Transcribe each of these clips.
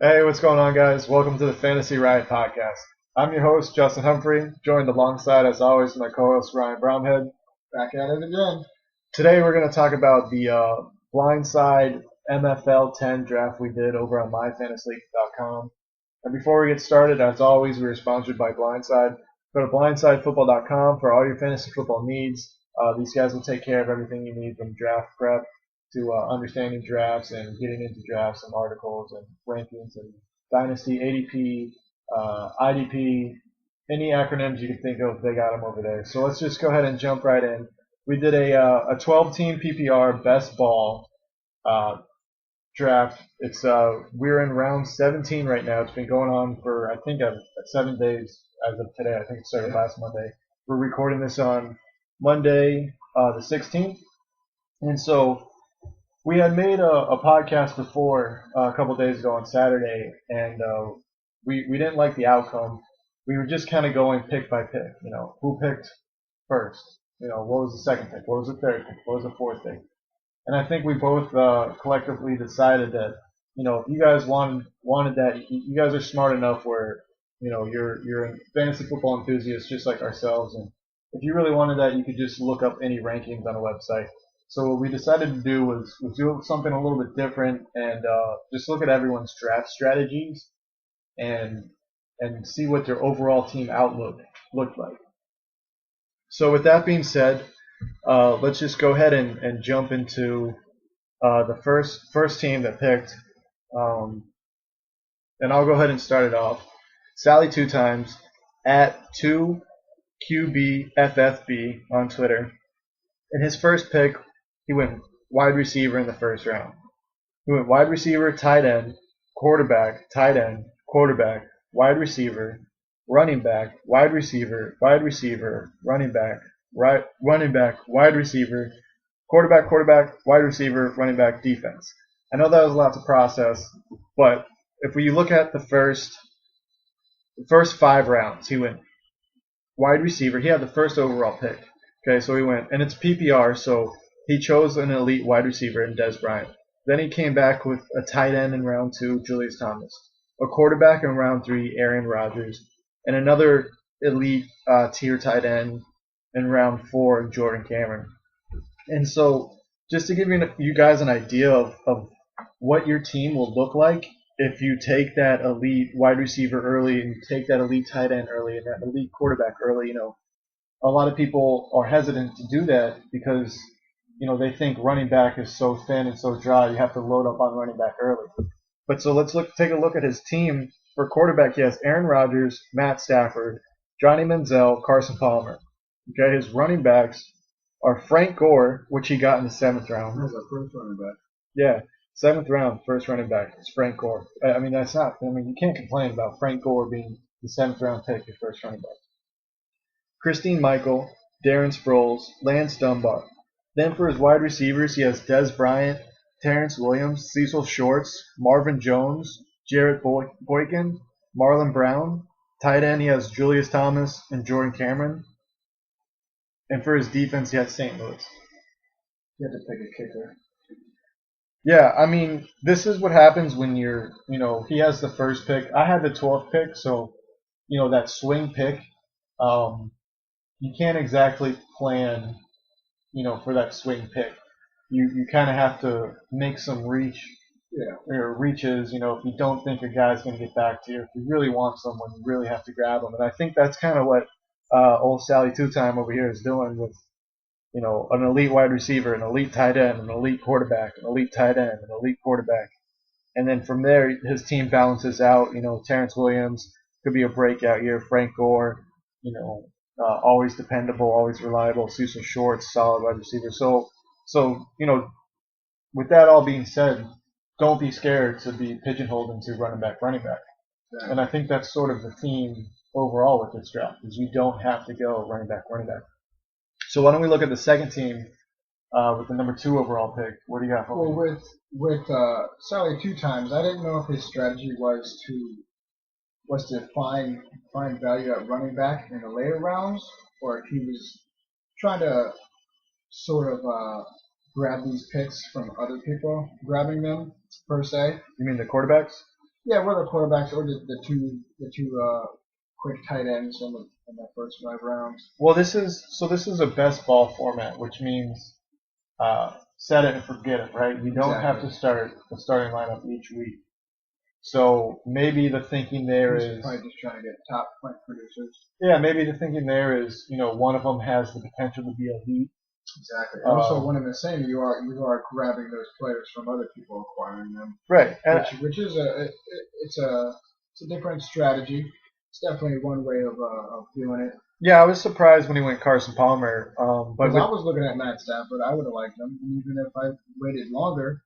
Hey, what's going on, guys? Welcome to the Fantasy Riot podcast. I'm your host, Justin Humphrey, joined alongside, as always, my co-host, Ryan Bromhead. Back at it again. Today, we're going to talk about the Blindside MFL10 Draft we did over on myfantasyleague.com. And before we get started, as always, we are sponsored by Blindside. Go to blindsidefootball.com for all your fantasy football needs. These guys will take care of everything you need from draft prep to understanding drafts and getting into drafts and articles and rankings and dynasty, ADP, IDP, any acronyms you can think of, they got them over there. So let's just go ahead and jump right in. We did a 12-team PPR best ball draft. It's we're in round 17 right now. It's been going on for I think 7 days as of today. I think it started last Monday. We're recording this on Monday, the 16th, and so we had made a podcast before a couple days ago on Saturday, and we didn't like the outcome. We were just kind of going pick by pick. You know, who picked first? You know, what was the second pick? What was the third pick? What was the fourth pick? And I think we both collectively decided that, you know, if you guys wanted that, you guys are smart enough where, you know, you're a fantasy football enthusiast just like ourselves, and if you really wanted that, you could just look up any rankings on a website. So what we decided to do was do something a little bit different and just look at everyone's draft strategies and see what their overall team outlook looked like. So with that being said, let's just go ahead and jump into the first team that picked. And I'll go ahead and start it off. Sally 2 times at 2QBFFB on Twitter. In his first pick, he went wide receiver in the first round. He went wide receiver, tight end, quarterback, tight end, quarterback, wide receiver, running back, wide receiver, running back, running back, wide receiver, quarterback, wide receiver, running back, defense. I know that was a lot to process, but if we look at the first 5 rounds, he went wide receiver. He had the first overall pick. Okay, so he went, and it's PPR, so he chose an elite wide receiver in Dez Bryant. Then he came back with a tight end in round 2, Julius Thomas. A quarterback in round 3, Aaron Rodgers. And another elite tier tight end in round 4, Jordan Cameron. And so just to give you guys an idea of what your team will look like if you take that elite wide receiver early and you take that elite tight end early and that elite quarterback early, you know, a lot of people are hesitant to do that because, you know, they think running back is so thin and so dry, you have to load up on running back early. But so let's take a look at his team. For quarterback, he has Aaron Rodgers, Matt Stafford, Johnny Manziel, Carson Palmer. Okay, his running backs are Frank Gore, which he got in the 7th round. That's our first running back. Yeah, 7th round, first running back is Frank Gore. I mean, you can't complain about Frank Gore being the 7th round pick, your first running back. Christine Michael, Darren Sproles, Lance Dunbar. Then for his wide receivers, he has Dez Bryant, Terrence Williams, Cecil Shorts, Marvin Jones, Jarrett Boykin, Marlon Brown. Tight end, he has Julius Thomas and Jordan Cameron. And for his defense, he has St. Louis. You had to pick a kicker. Yeah, I mean, this is what happens when you're, you know, he has the first pick. I had the 12th pick, so, you know, that swing pick, you can't exactly plan, you know, for that swing pick. You kind of have to make some reaches, you know, if you don't think your guy's going to get back to you. If you really want someone, you really have to grab them. And I think that's kind of what old Sally 2-time over here is doing with, you know, an elite wide receiver, an elite tight end, an elite quarterback, an elite tight end, an elite quarterback. And then from there, his team balances out. You know, Terrence Williams could be a breakout year. Frank Gore, you know, always dependable, always reliable. Cecil Shorts, solid wide receiver. So, you know, with that all being said, don't be scared to be pigeonholed into running back. Yeah. And I think that's sort of the theme overall with this draft, is you don't have to go running back. So why don't we look at the second team with the number 2 overall pick? What do you got for me? Well, with Sally 2 times, I didn't know if his strategy was to find value at running back in the later rounds, or if he was trying to sort of grab these picks from other people, grabbing them per se. You mean the quarterbacks? Yeah, whether quarterbacks or the two quick tight ends in the first 5 rounds. Well, this is a best ball format, which means set it and forget it, right? You don't have Exactly. to start the starting lineup each week. So maybe the thinking there He's is, probably just trying to get top point producers. yeah, maybe the thinking there is, one of them has the potential to be elite. Exactly. Also, Um, one and the same, you are grabbing those players from other people, acquiring them, right, and which is it's a different strategy. It's definitely one way of doing it. yeah, I was surprised when he went Carson Palmer, but Because I was looking at Matt Stafford, I would have liked him, and even if I waited longer,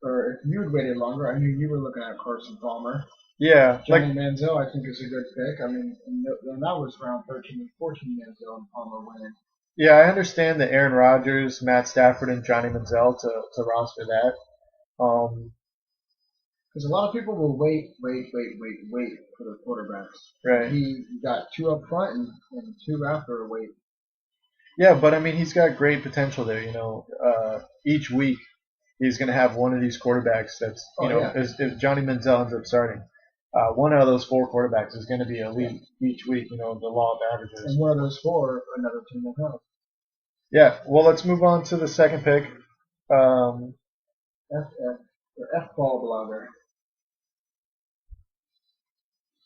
or if you had waited longer, I knew you were looking at Carson Palmer. yeah, like Johnny Manziel, I think, is a good pick. I mean, and that was round 13 and 14, Manziel and Palmer winning. yeah, I understand that Aaron Rodgers, Matt Stafford, and Johnny Manziel to roster that. Um, Because a lot of people will wait for the quarterbacks. right. He got two up front and two after a wait. Yeah, but I mean, he's got great potential there. Each week he's going to have one of these quarterbacks that's, Oh yeah, if Johnny Manziel ends up starting, one out of those four quarterbacks is going to be elite each week. The law of averages. and one of those four, another team will have. Yeah. Well, let's move on to the second pick. Um, F ball blogger.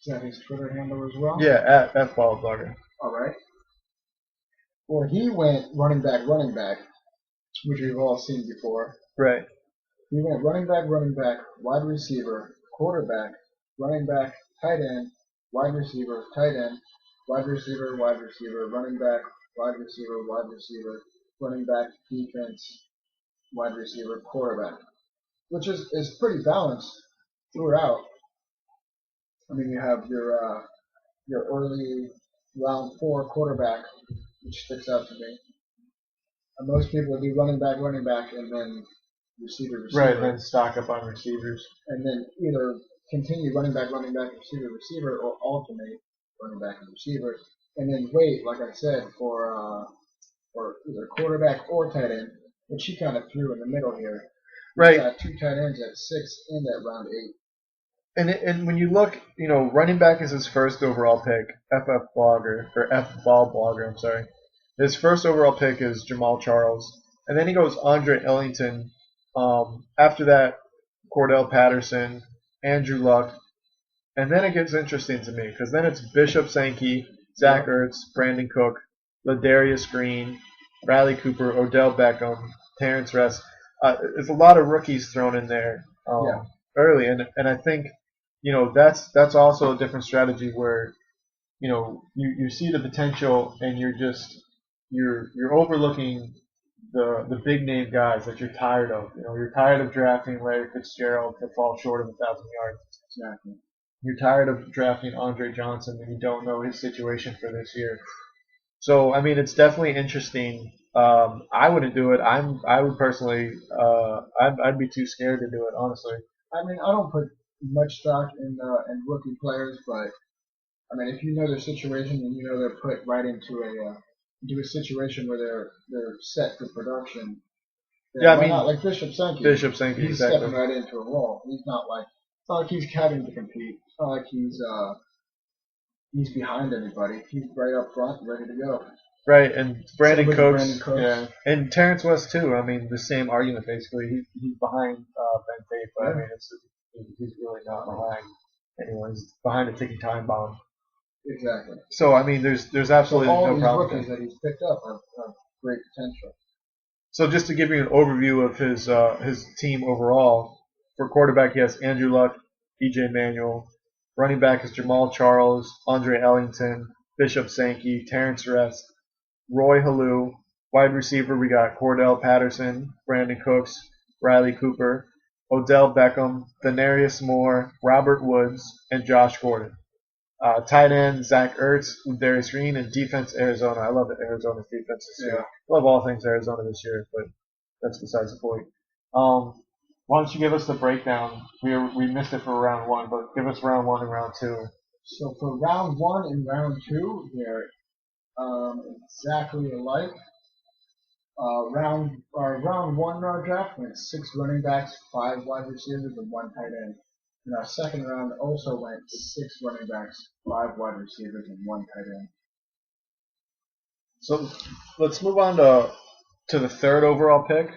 Is that his Twitter handle as well? yeah, at Ball Blogger. All right. Well, he went running back, which we've all seen before. Right. He went running back, wide receiver, quarterback, running back, tight end, wide receiver, tight end, wide receiver, running back, wide receiver, running back, defense, wide receiver, quarterback, which is pretty balanced throughout. I mean, you have your early round 4 quarterback, which sticks out to me. And most people do running back, and then receiver, Right. Then stock up on receivers. and then either continue running back, receiver, or alternate running back and receiver, and then wait, like I said, for either quarterback or tight end, which he kind of threw in the middle here. He's Right. got two tight ends at 6 and at round 8. And when you look, running back is his first overall pick. FF Blogger or F Ball Blogger. I'm sorry. His first overall pick is Jamal Charles, and then he goes Andre Ellington. After that, Cordell Patterson, Andrew Luck, and then it gets interesting to me because then it's Bishop Sankey, Zach Ertz, Brandon Cook, Ladarius Green, Riley Cooper, Odell Beckham, Terrence Rest. There's a lot of rookies thrown in there early, and I think that's also a different strategy where you see the potential and you're overlooking the big name guys that you're tired of. You're tired of drafting Larry Fitzgerald to fall short of 1,000 yards. Exactly. You're tired of drafting Andre Johnson when you don't know his situation for this year. So I mean, it's definitely interesting. I wouldn't do it. I would personally. I'd be too scared to do it, honestly. I mean, I don't put much stock in rookie players, but I mean, if you know their situation and you know they're put right into a situation where they're set for production, then Yeah, I why mean, not? Like Bishop Sankey. Bishop Sankey, He's exactly. stepping right into a wall. It's not like he's having to compete. It's not like he's behind anybody. He's right up front, ready to go. Right, and Brandon Brandon Cooks, Cooks. yeah, and Terrence West too. I mean, the same argument basically. He's behind Ben Tate, but I mean, he's really not behind anyone. He's behind a ticking time bomb. Exactly. So I mean, there's absolutely all no these problem. rookies that he's picked up have great potential. So just to give you an overview of his team overall, for quarterback he has Andrew Luck, EJ Manuel. Running back is Jamal Charles, Andre Ellington, Bishop Sankey, Terrence Rest, Roy Halou. Wide receiver we got Cordell Patterson, Brandon Cooks, Riley Cooper, Odell Beckham, Denarius Moore, Robert Woods, and Josh Gordon. Tight end Zach Ertz, Darius Green, and defense Arizona. I love Arizona's defense this year. Love all things Arizona this year, but that's besides the point. Why don't you give us the breakdown? We missed it for round 1, but give us round 1 and round 2. So for round 1 and round 2, they're exactly alike. Round 1 draft went 6 running backs, 5 wide receivers, and 1 tight end. In our second round, also went 6 running backs, 5 wide receivers, and 1 tight end. So let's move on to the third overall pick.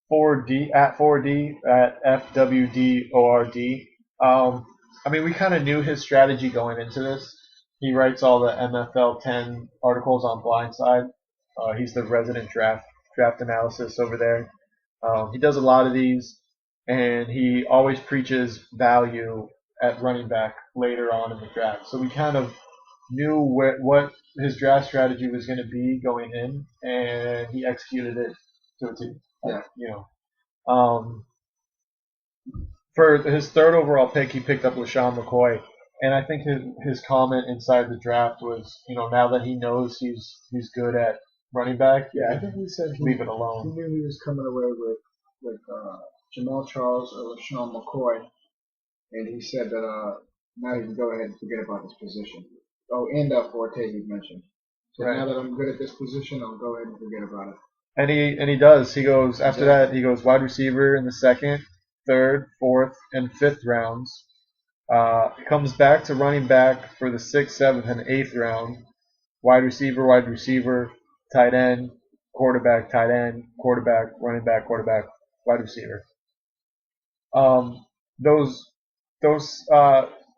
4D at 4D at FWDORD. I mean, we kind of knew his strategy going into this. He writes all the MFL10 articles on Blindside. He's the resident draft analysis over there. He does a lot of these, and he always preaches value at running back later on in the draft. So we kind of knew what his draft strategy was going to be going in, and he executed it to a T. Yeah. You know, for his third overall pick, he picked up LaShawn McCoy, and I think his comment inside the draft was, now that he knows he's good at running back, Yeah, I think he said leave it he alone. knew he was coming away with Jamal Charles or LaShawn McCoy, and he said that now he can go ahead and forget about this position. Oh, and Forte he mentioned. So Right. now that I'm good at this position, I'll go ahead and forget about it. And he does. He goes after that. He goes wide receiver in the second, third, fourth, and fifth rounds. Comes back to running back for the sixth, seventh, and eighth round. Wide receiver, tight end, quarterback, running back, quarterback, wide receiver. Those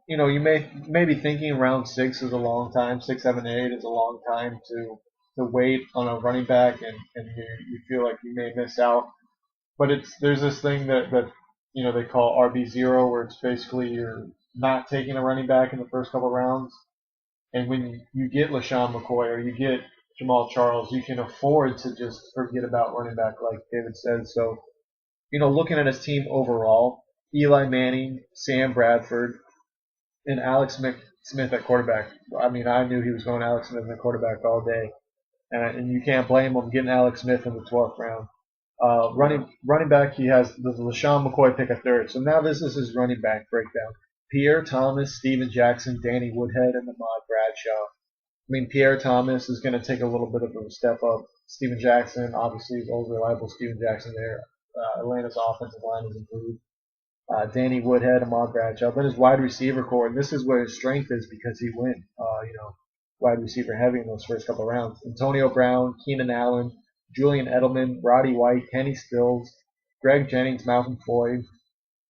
you may be thinking round 6 is a long time, 6, 7, 8 is a long time to wait on a running back, and you feel like you may miss out. But there's this thing that they call RB0, where it's basically you're not taking a running back in the first couple rounds, and when you get LaShawn McCoy or you get Jamal Charles, you can afford to just forget about running back, like David said. So, looking at his team overall, Eli Manning, Sam Bradford, and Alex Smith at quarterback. I mean, I knew he was going Alex Smith at quarterback all day, and you can't blame him getting Alex Smith in the 12th round. Running back, he has the LaShawn McCoy pick at third. So now this is his running back breakdown. Pierre Thomas, Steven Jackson, Danny Woodhead, and Ahmad Bradshaw. I mean, Pierre Thomas is going to take a little bit of a step up. Steven Jackson, obviously, is old reliable Steven Jackson there. Atlanta's offensive line has improved. Danny Woodhead, Ahmad Bradshaw. Then his wide receiver core, and this is where his strength is because he went, wide receiver heavy in those first couple rounds. Antonio Brown, Keenan Allen, Julian Edelman, Roddy White, Kenny Stills, Greg Jennings, Malcolm Floyd,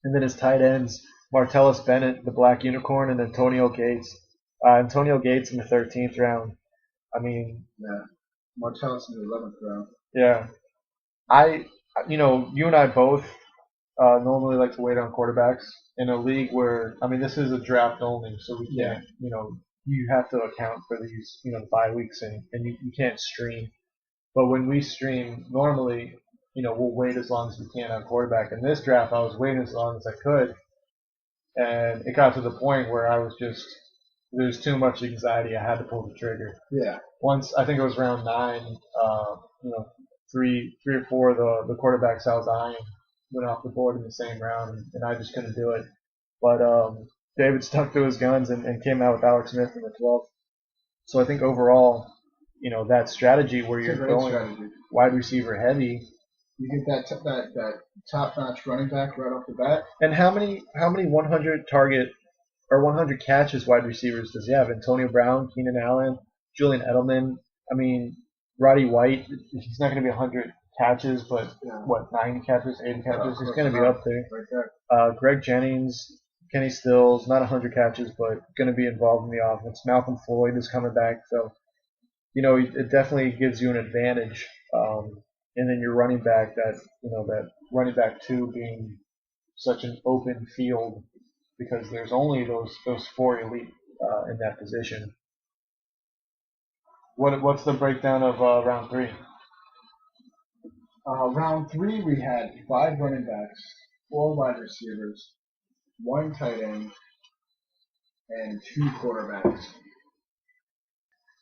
and then his tight ends, Martellus Bennett, the Black Unicorn, and Antonio Gates. Antonio Gates in the 13th round. I mean, Yeah. Martellus in the 11th round. yeah. You and I both normally like to wait on quarterbacks in a league where, I mean, this is a draft only, so we can't, you have to account for these, bye weeks, and you can't stream. But when we stream, normally, we'll wait as long as we can on quarterback. In this draft, I was waiting as long as I could, and it got to the point where I was just, there's too much anxiety. I had to pull the trigger. Yeah. Once, I think it was round 9, three or four of the quarterbacks I was eyeing went off the board in the same round, and I just couldn't do it. But David stuck to his guns and came out with Alex Smith in the 12th. So I think overall, that strategy where you're going wide receiver heavy, you get that top-notch running back right off the bat. And how many 100 target or 100 catches wide receivers does he have? Antonio Brown, Keenan Allen, Julian Edelman. I mean, Roddy White. He's not going to be 100 catches, but 90 catches, 80 catches. He's going to be up there. Right there. Greg Jennings, Kenny Stills, not 100 catches, but going to be involved in the offense. Malcolm Floyd is coming back, so it definitely gives you an advantage. And then your running back, that running back 2 being such an open field because there's only those 4 elite in that position. What's the breakdown of round 3? Round 3 we had 5 running backs, 4 wide receivers, 1 tight end, and 2 quarterbacks.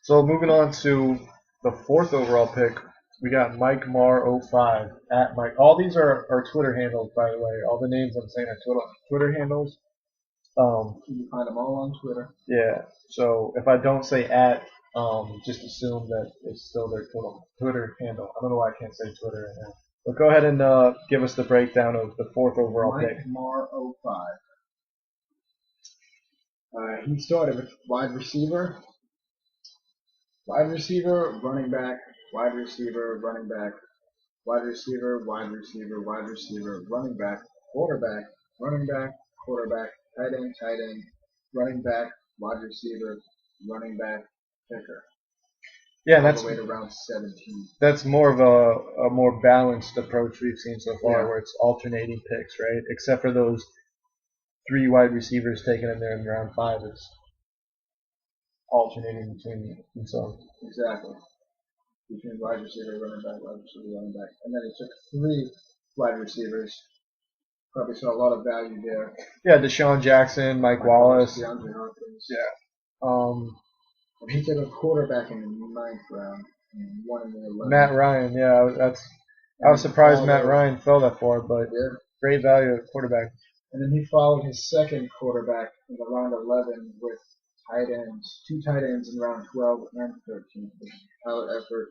So moving on to the 4th overall pick, we got Mike Marr 05 at Mike. All these are Twitter handles, by the way. All the names I'm saying are Twitter handles. You can find them all on Twitter. Yeah. So if I don't say at, just assume that it's still their Twitter handle. I don't know why I can't say Twitter right now. But go ahead and give us the breakdown of the 4th overall pick. Mike Mar 05. He started with wide receiver, running back, wide receiver, running back, wide receiver, running back, quarterback, tight end, running back, wide receiver, running back, kicker. Yeah, All that's the way to round 17. That's more of a more balanced approach we've seen so far, Yeah. where it's alternating picks, right? Except for those 3 wide receivers taken in there in round 5, it's alternating between themselves. Exactly. Between wide receiver, running back, and then it took 3 wide receivers. Probably saw a lot of value there. Yeah, Deshaun Jackson, Mike Wallace. DeAndre Hopkins. Yeah. He took a quarterback in the 9th round and one in the 11th. Matt Ryan, yeah, I was surprised Matt Ryan fell that far, but yeah, great value at quarterback. And then he followed his second quarterback in the round 11 with tight ends, 2 tight ends in round 12 and 13, Tyler Effort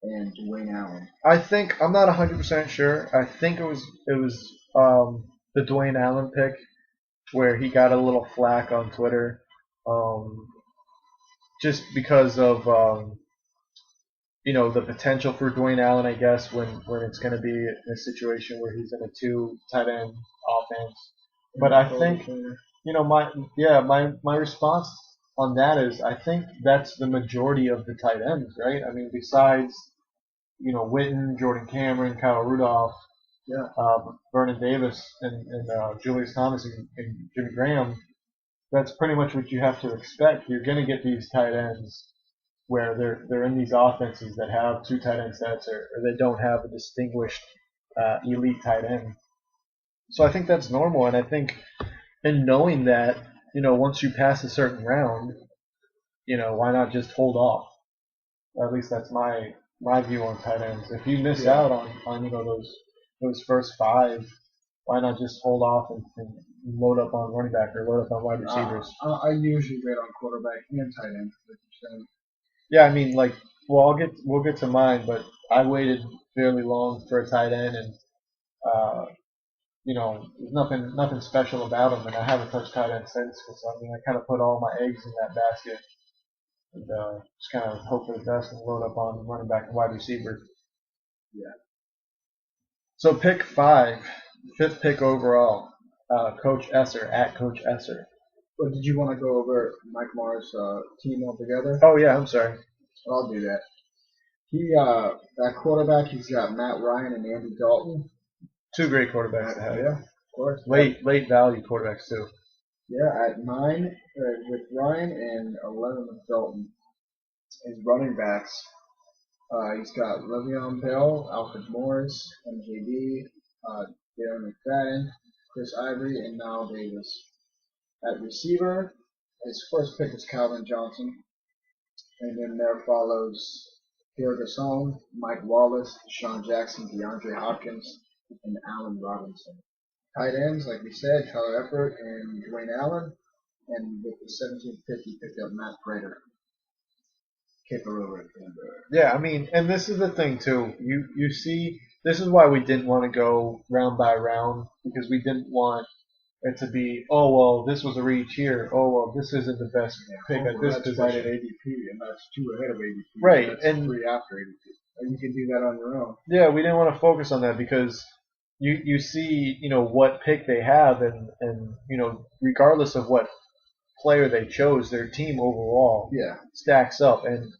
and Dwayne Allen. I'm not 100% sure. I think it was the Dwayne Allen pick where he got a little flack on Twitter, just because of the potential for Dwayne Allen, I guess, when it's going to be in a situation where he's in a 2 tight end offense. But I think my response on that is I think that's the majority of the tight ends, right? I mean, besides Witten, Jordan Cameron, Kyle Rudolph, Vernon Davis, and Julius Thomas and Jimmy Graham. That's pretty much what you have to expect. You're going to get these tight ends where they're in these offenses that have 2 tight end sets, or they don't have a distinguished elite tight end. So I think that's normal, and I think in knowing that, once you pass a certain round, why not just hold off? Or at least that's my view on tight ends. If you miss out on those first 5, why not just hold off and load up on running back or load up on wide receivers? I usually wait on quarterback and tight end, like you're saying. Yeah, I mean, we'll get to mine, but I waited fairly long for a tight end, and there's nothing special about him, and I haven't touched tight end since. Because I kind of put all my eggs in that basket, and just kind of hope for the best and load up on running back and wide receiver. Yeah. So pick 5, 5th pick overall, Coach Esser at Coach Esser. But did you want to go over Mike Mar's team altogether? Oh yeah, I'm sorry. I'll do that. That quarterback, he's got Matt Ryan and Andy Dalton. 2 great quarterbacks to have. Yeah, of course. Late value quarterbacks too. Yeah, at 9 with Ryan and 11 with Dalton. His running backs, he's got Le'Veon Bell, Alfred Morris, MJD, Darren McFadden, Chris Ivory, and Niall Davis. At receiver, his first pick is Calvin Johnson. And then there follows Pierre Gasson, Mike Wallace, Deshaun Jackson, DeAndre Hopkins, and Allen Robinson. Tight ends, like we said, Tyler Effort and Dwayne Allen. And with the 17th pick, he picked up Matt Prater. Yeah, I mean, and this is the thing too. You see, this is why we didn't want to go round by round, because we didn't want it to be, oh well, this was a reach here. Oh well, this isn't the best pick at this position. Right at ADP, and that's 2 ahead of ADP. Right, and 3 after ADP. And you can do that on your own. Yeah, we didn't want to focus on that because you see, what pick they have, and regardless of what player they chose, their team overall stacks up, and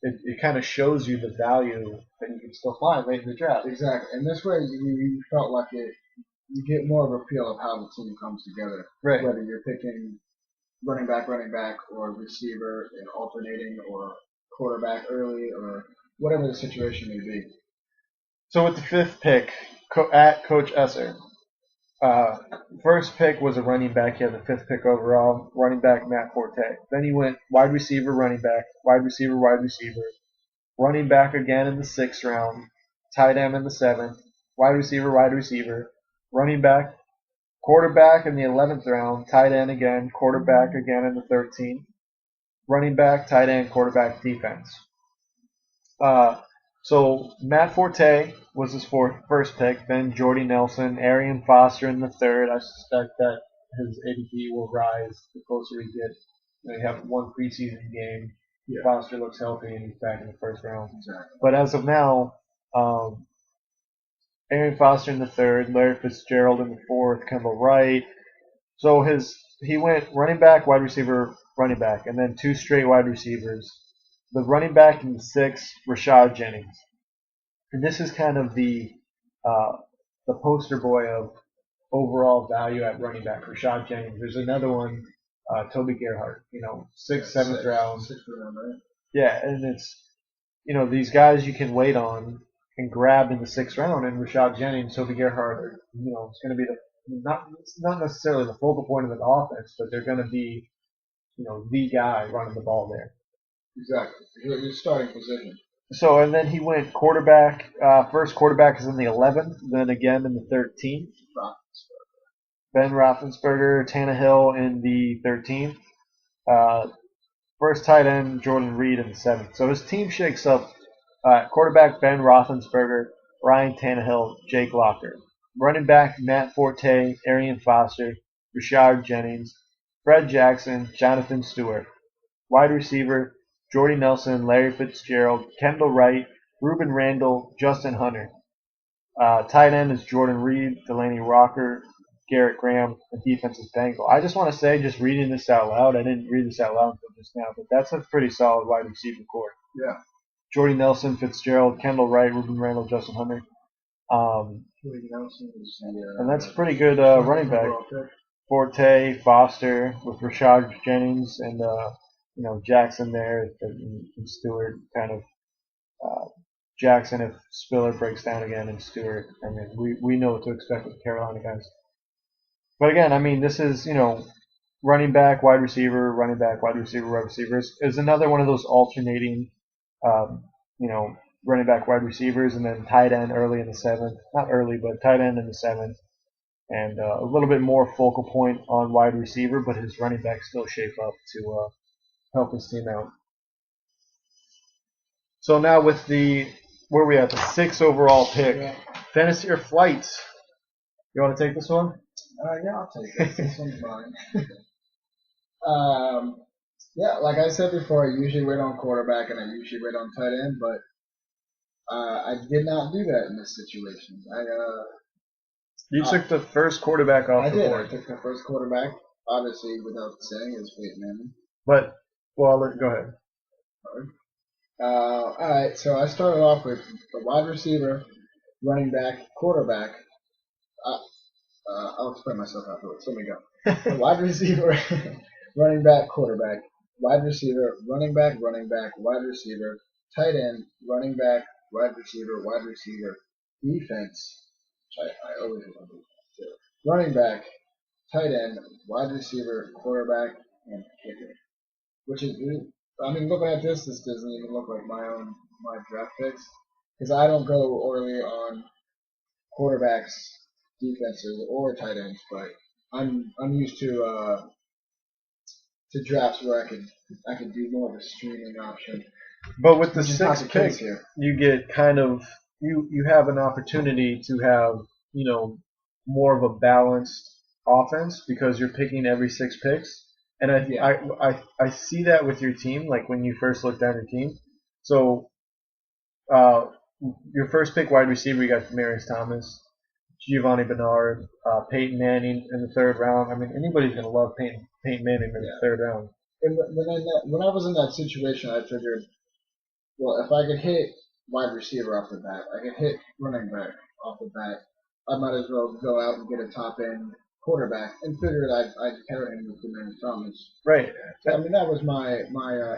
it kind of shows you the value that you can still find late in the draft. Exactly, and this way you felt like you get more of a feel of how the team comes together. Right. Whether you're picking running back, or receiver, and alternating, or quarterback early, or whatever the situation may be. So with the 5th pick, at Coach Esser, first pick was a running back. He had the 5th pick overall, running back Matt Forte. Then he went wide receiver, running back, wide receiver, running back again in the 6th round, tight end in the 7th, wide receiver, running back, quarterback in the 11th round, tight end again, quarterback again in the 13th, running back, tight end, quarterback, defense. So Matt Forte was his first pick, then Jordy Nelson, Arian Foster in the third. I suspect that his ADP will rise the closer we get. They have one preseason game. Yeah. Foster looks healthy and he's back in the first round. Exactly. But as of now, Arian Foster in the third, Larry Fitzgerald in the fourth, Kendall Wright. So he went running back, wide receiver, running back, and then two straight wide receivers. The running back in the sixth, Rashad Jennings. And this is kind of the poster boy of overall value at running back, Rashad Jennings. There's another one, Toby Gerhart. Sixth, seventh round. Sixth round, right? Yeah, and it's these guys you can wait on and grab in the sixth round. And Rashad Jennings, Toby Gerhart, it's going to be it's not necessarily the focal point of the offense, but they're going to be the guy running the ball there. Exactly. Your starting position. So, and then he went quarterback. First quarterback is in the 11th, then again in the 13th. Ben Roethlisberger, Tannehill in the 13th. First tight end, Jordan Reed in the 7th. So his team shakes up quarterback Ben Roethlisberger, Ryan Tannehill, Jake Locker. Running back Matt Forte, Arian Foster, Rashard Jennings, Fred Jackson, Jonathan Stewart. Wide receiver Jordy Nelson, Larry Fitzgerald, Kendall Wright, Ruben Randall, Justin Hunter. Tight end is Jordan Reed, Delaney Rocker, Garrett Graham, and defense is Bengal. I just want to say, just reading this out loud, I didn't read this out loud until just now, but that's a pretty solid wide receiver core. Yeah. Jordy Nelson, Fitzgerald, Kendall Wright, Ruben Randall, Justin Hunter. Jordy Nelson is and that's pretty good running back. Forte, Foster, with Rashad Jennings and Jackson there, and Stewart kind of Jackson if Spiller breaks down again, and Stewart. I mean, we know what to expect with the Carolina guys. But again, I mean, this is running back, wide receiver, running back, wide receiver, wide receivers is another one of those alternating, running back, wide receivers, and then tight end early in the 7th. Not early, but tight end in the 7th. And a little bit more focal point on wide receiver, but his running back still shape up to help his team out. So now with where we at, the 6th overall pick, Fantasy or Flights. You want to take this one? Yeah, I'll take it. This one's mine. Yeah, like I said before, I usually wait on quarterback and I usually wait on tight end, but I did not do that in this situation. You took the first quarterback off the board. I took the first quarterback, obviously without saying, is Peyton Manning. But, well, go ahead. All right, so I started off with the wide receiver, running back, quarterback. I'll explain myself afterwards. Let me go. The wide receiver, running back, quarterback, wide receiver, running back, wide receiver, tight end, running back, wide receiver, defense. Which I always remember. Running back, tight end, wide receiver, quarterback, and kicker. Which is, I mean, looking at this doesn't even look like my draft picks, because I don't go early on quarterbacks, defenses, or tight ends, but I'm used to drafts where I can do more of a streaming option. But with the 6th pick, you get kind of you have an opportunity to have more of a balanced offense because you're picking every 6 picks, and I see that with your team, like when you first look down your team. So your first pick wide receiver, you got Demaryius Thomas, Giovanni Bernard, Peyton Manning in the 3rd round. I mean, anybody's gonna love Peyton Manning in the 3rd round. And when I was in that situation, I figured, well, if I could hit wide receiver off the bat, I could hit running back off the bat, I might as well go out and get a top end quarterback, and figured I'd carry him with Demaryius Thomas. Right. So, I mean, that was my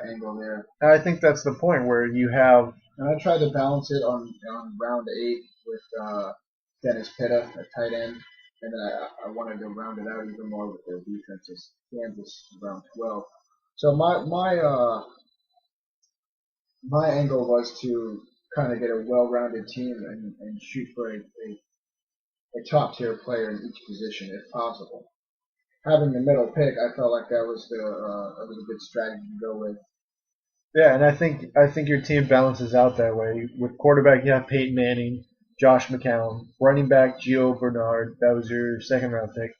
angle there. And I think that's the point where you have. And I tried to balance it on round 8 with Dennis Pitta at tight end, and then I wanted to round it out even more with their defenses. Kansas round 12. So my angle was to kind of get a well-rounded team and shoot for a top-tier player in each position if possible. Having the middle pick, I felt like that was a good strategy to go with. Yeah, and I think your team balances out that way. With quarterback, you have Peyton Manning, Josh McCown. Running back, Gio Bernard. That was your second round pick.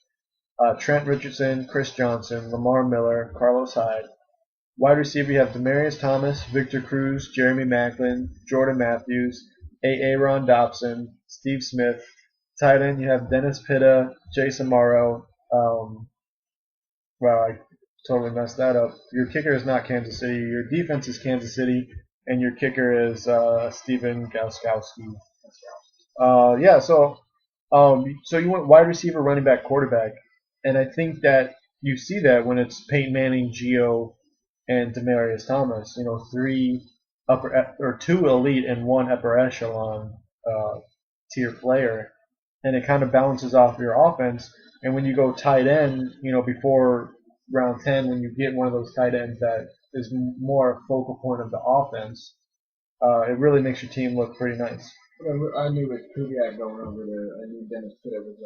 Trent Richardson, Chris Johnson, Lamar Miller, Carlos Hyde. Wide receiver, you have Demarius Thomas, Victor Cruz, Jeremy Maclin, Jordan Matthews, Aaron Dobson, Steve Smith. Tight end, you have Dennis Pitta, Jason Morrow. Wow, I totally messed that up. Your kicker is not Kansas City. Your defense is Kansas City, and your kicker is Steven Gauskowski. Yeah, so you went wide receiver, running back, quarterback, and I think that you see that when it's Peyton Manning, Gio, and Demarius Thomas. Three or two elite and one upper echelon tier player, and it kind of balances off your offense. And when you go tight end, before round 10, when you get one of those tight ends that is more a focal point of the offense, it really makes your team look pretty nice. I knew with Kubiak going over there, I knew Dennis Pitta was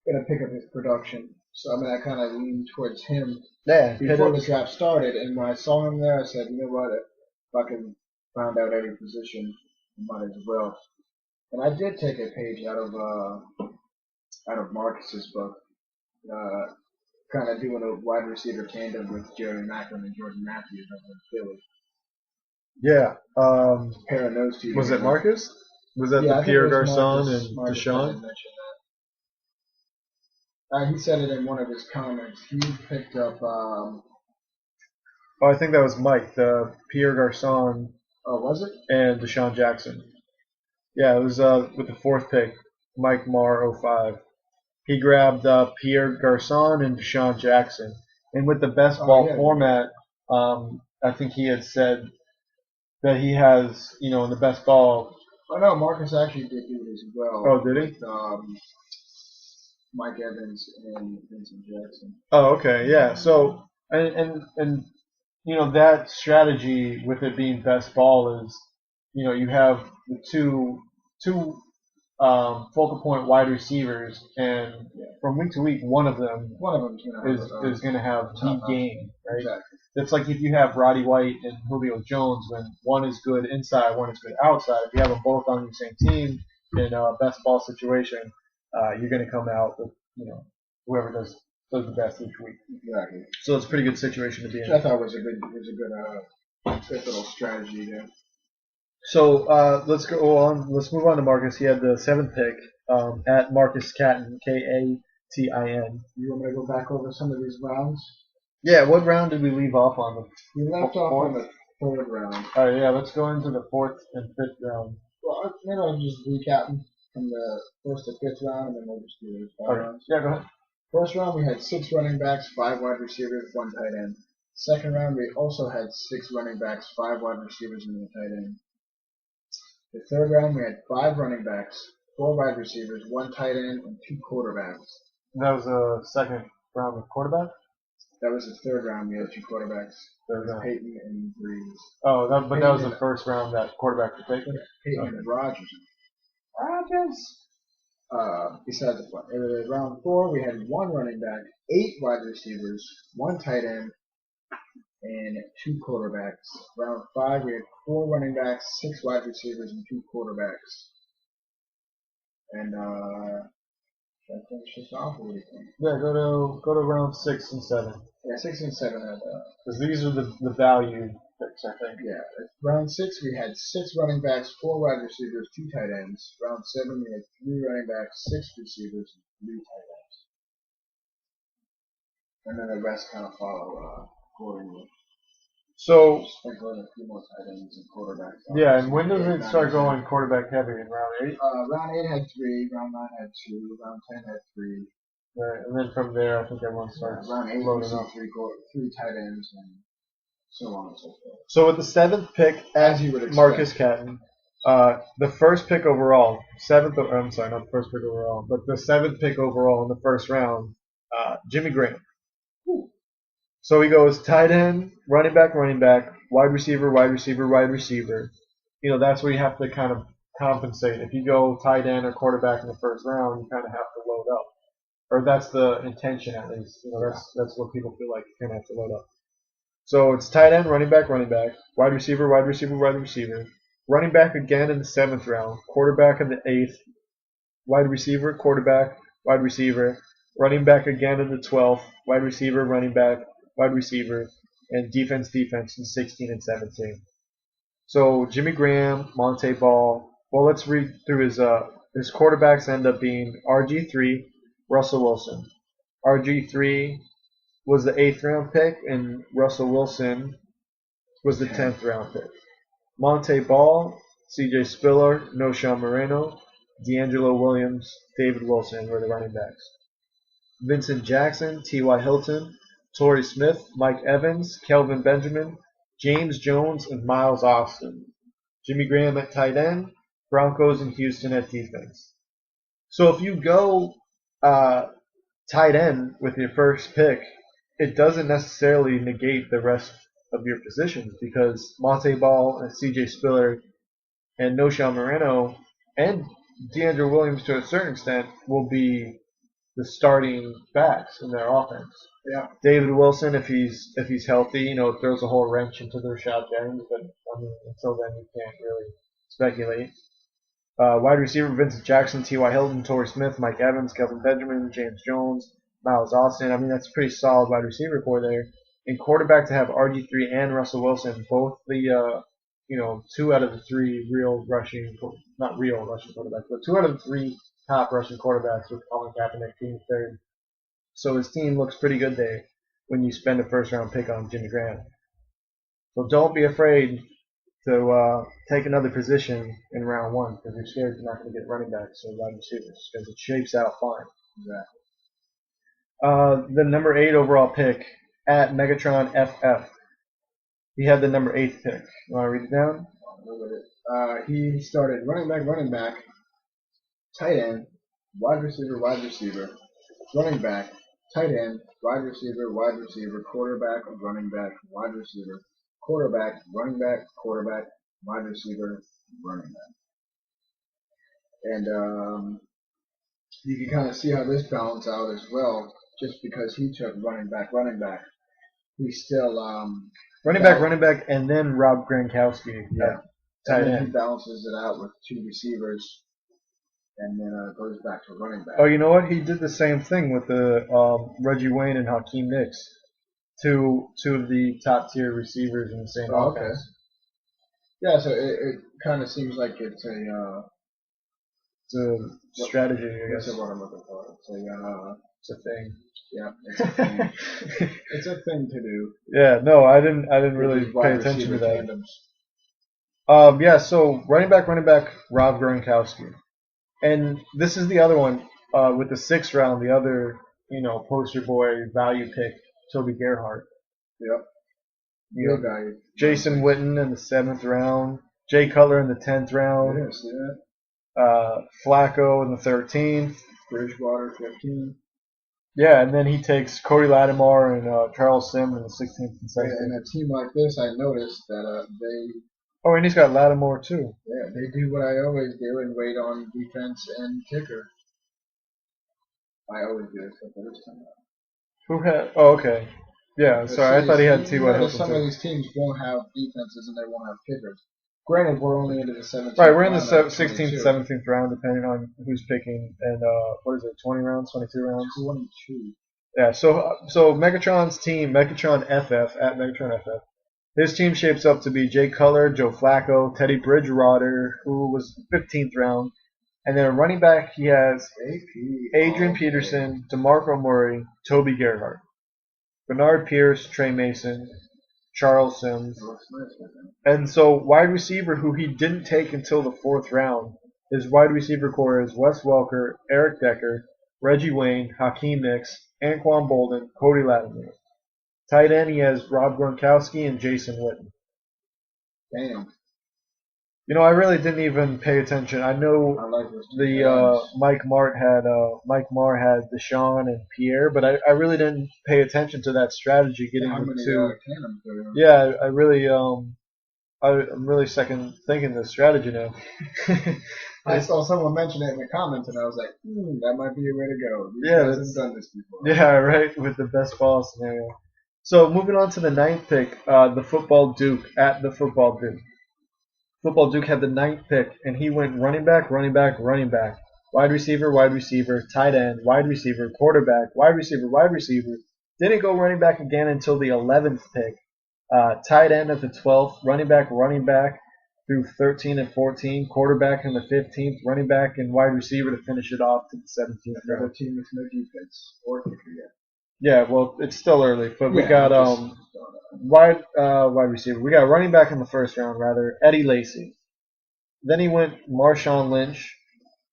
going to pick up his production. So I kind of leaned towards him Yeah, before the draft started. And when I saw him there, I said, you know what, if I can find out every position, I might as well. And I did take a page out of Marcus's book, kind of doing a wide receiver tandem with Jerry Macklin and Jordan Matthews over in Philly. Yeah. Pairing those two. Was it Marcus? Was that the Pierre Garcon and Deshaun? He said it in one of his comments. He picked up. Oh, I think that was Mike, the Pierre Garcon. Oh, was it? And Deshaun Jackson. Yeah, it was with the fourth pick, Mike Marr 05. He grabbed Pierre Garcon and Deshaun Jackson. And with the best ball format, I think he had said that he has, in the best ball. Oh no, Marcus actually did do it as well. Oh, did he? With, Mike Evans and Vincent Jackson. Oh, okay, yeah. So and that strategy with it being best ball is, you have the two focal point wide receivers, and from week to week, one of them is going to have deep game, right? Exactly. It's like if you have Roddy White and Julio Jones, when one is good inside, one is good outside. If you have them both on your same team in a best ball situation, you're going to come out with whoever does the best each week. Exactly. So it's a pretty good situation to be in. Which I thought was a good little strategy there. So let's go on. Let's move on to Marcus. He had the 7th pick at Marcus Catton, Katin. You want me to go back over some of these rounds? Yeah. What round did we leave off on? We left off on the 3rd round. All right. Yeah. Let's go into the 4th and 5th round. Well, maybe I'll just recap from the 1st to 5th round, and then we'll just do those 5 rounds. Yeah. Go ahead. First round, we had 6 running backs, 5 wide receivers, 1 tight end. Second round, we also had 6 running backs, 5 wide receivers, and 1 tight end. The third round, we had 5 running backs, 4 wide receivers, 1 tight end, and 2 quarterbacks. That was the second round with quarterback? That was the third round. We had 2 quarterbacks. Peyton and Breeze. Oh, that was the first round that quarterback was taken? Yeah, Peyton and Rodgers. Besides the point. Round 4, we had 1 running back, 8 wide receivers, 1 tight end, and 2 quarterbacks. Round 5, we had 4 running backs, 6 wide receivers, and 2 quarterbacks. And should I finish this off? Or what do you think? Yeah, go to round 6 and 7. Yeah, 6 and 7 had because these are the value picks, I think. Yeah. Round 6, we had 6 running backs, 4 wide receivers, 2 tight ends. Round 7, we had 3 running backs, 6 receivers, and 3 tight ends. And then the rest kind of follow accordingly. So, sprinkling a few more tight ends and quarterbacks. Yeah, and when does it start going quarterback heavy? In round 8? Round 8 had 3, round 9 had 2, round 10 had 3. Right, and then from there, I think everyone starts round 8 loading up. 3 tight ends and so on and so forth. So with the 7th pick at Marcus Catton, the first pick overall, I'm sorry, not the first pick overall, but the 7th pick overall in the first round, Jimmy Graham. So he goes tight end, running back, wide receiver, wide receiver, wide receiver. That's where you have to kind of compensate. If you go tight end or quarterback in the first round, you kind of have to load up. Or that's the intention, at least. That's what people feel like you kind of have to load up. So it's tight end, running back, wide receiver, wide receiver, wide receiver, running back again in the 7th round, quarterback in the 8th, wide receiver, quarterback, wide receiver, running back again in the 12th, wide receiver, running back, wide receiver, and defense in 16 and 17. So Jimmy Graham, Monte Ball. Well, let's read through his quarterbacks end up being RG3, Russell Wilson. RG3 was the 8th round pick, and Russell Wilson was the 10th round pick. Monte Ball, CJ Spiller, Noshawn Moreno, D'Angelo Williams, David Wilson were the running backs. Vincent Jackson, T.Y. Hilton, Torrey Smith, Mike Evans, Kelvin Benjamin, James Jones, and Miles Austin. Jimmy Graham at tight end, Broncos and Houston at defense. So if you go tight end with your first pick, it doesn't necessarily negate the rest of your positions because Monte Ball and C.J. Spiller and Noshawn Moreno and D'Angelo Williams to a certain extent will be the starting backs in their offense. Yeah. David Wilson, if he's healthy, throws a whole wrench into their shot Jennings, but until then you can't really speculate. Wide receiver Vincent Jackson, T.Y. Hilton, Torrey Smith, Mike Evans, Kelvin Benjamin, James Jones, Miles Austin. That's a pretty solid wide receiver core there. And quarterback to have RG3 and Russell Wilson, both the 2 out of the 3 not real rushing quarterbacks, but 2 out of the 3 top rushing quarterbacks with Colin Kaepernick being 3rd. So his team looks pretty good there when you spend a 1st round pick on Jimmy Graham. So don't be afraid to take another position in round 1 because you're scared you're not going to get running backs or wide receivers because it shapes out fine. Exactly. The number 8 overall pick at Megatron FF. He had the number 8th pick. You want to read it down? He started running back, tight end, wide receiver, running back, tight end, wide receiver, quarterback, running back, wide receiver, quarterback, running back, quarterback, wide receiver, running back. And you can kind of see how this balanced out as well, just because he took running back. He's still running back, and then Rob Gronkowski. Yeah. Tight and then end. he balances it out with 2 receivers, and then goes back to running back. Oh, you know what? He did the same thing with the Reggie Wayne and Hakeem Nicks, two of the top tier receivers in the same offense. Okay. Yeah, so it kind of seems like it's a strategy, I guess. That's what I'm looking for. It's a thing. Yeah, it's a thing. It's a thing to do. Yeah, no, I didn't really pay attention to that. Tandems. So running back, Rob Gronkowski, and this is the other one with the 6th round. The other, poster boy value pick, Toby Gerhart. Yep. Real value. Jason Witten in the 7th round. Jay Cutler in the 10th round. Yes, yeah. Flacco in the 13th. Bridgewater 15. Yeah, and then he takes Cody Lattimore and Charles Sims in the 16th and 17th. Yeah, in a team like this, I noticed that they. Oh, and he's got Lattimore too. Yeah, they do what I always do and wait on defense and kicker. I always do, except for this time. Who had? Oh, okay. Yeah, sorry, I thought he had T.Y. Hilton Some too. of these teams won't have defenses and they won't have kickers. Granted, we're only into the 17th. Right, we're in the 16th, 17th round, depending on who's picking. And what is it? 20 rounds, 22 rounds? 22. Yeah. So Megatron's team, Megatron FF at Megatron FF. His team shapes up to be Jay Cutler, Joe Flacco, Teddy Bridgewater, who was 15th round, and then a running back he has Adrian Peterson, DeMarco Murray, Toby Gerhart, Bernard Pierce, Trey Mason, Charles Sims. And so wide receiver who he didn't take until the 4th round, his wide receiver core is Wes Welker, Eric Decker, Reggie Wayne, Hakeem Nicks, Anquan Bolden, Cody Lattimore. Tight end he has Rob Gronkowski and Jason Witten. Damn. I really didn't even pay attention. I know Mike Marr had Deshaun and Pierre, but I really didn't pay attention to that strategy getting the 2. Yeah, I really I'm really second thinking the strategy now. I saw someone mention it in the comments, and I was like, that might be a way to go. These guys have done this before. Yeah, right, with the best ball scenario. So moving on to the ninth pick, the Football Duke at the Football Duke. Football Duke had the ninth pick, and he went running back, running back, running back, wide receiver, tight end, wide receiver, quarterback, wide receiver. Didn't go running back again until the 11th pick. Tight end at the 12th, running back through 13 and 14, quarterback in the 15th, running back and wide receiver to finish it off to the 17th Another round. team with no defense or kicker yet. Yeah, well, it's still early, but we Yeah, got wide receiver. We got running back in the first round, rather, Eddie Lacy. Then he went Marshawn Lynch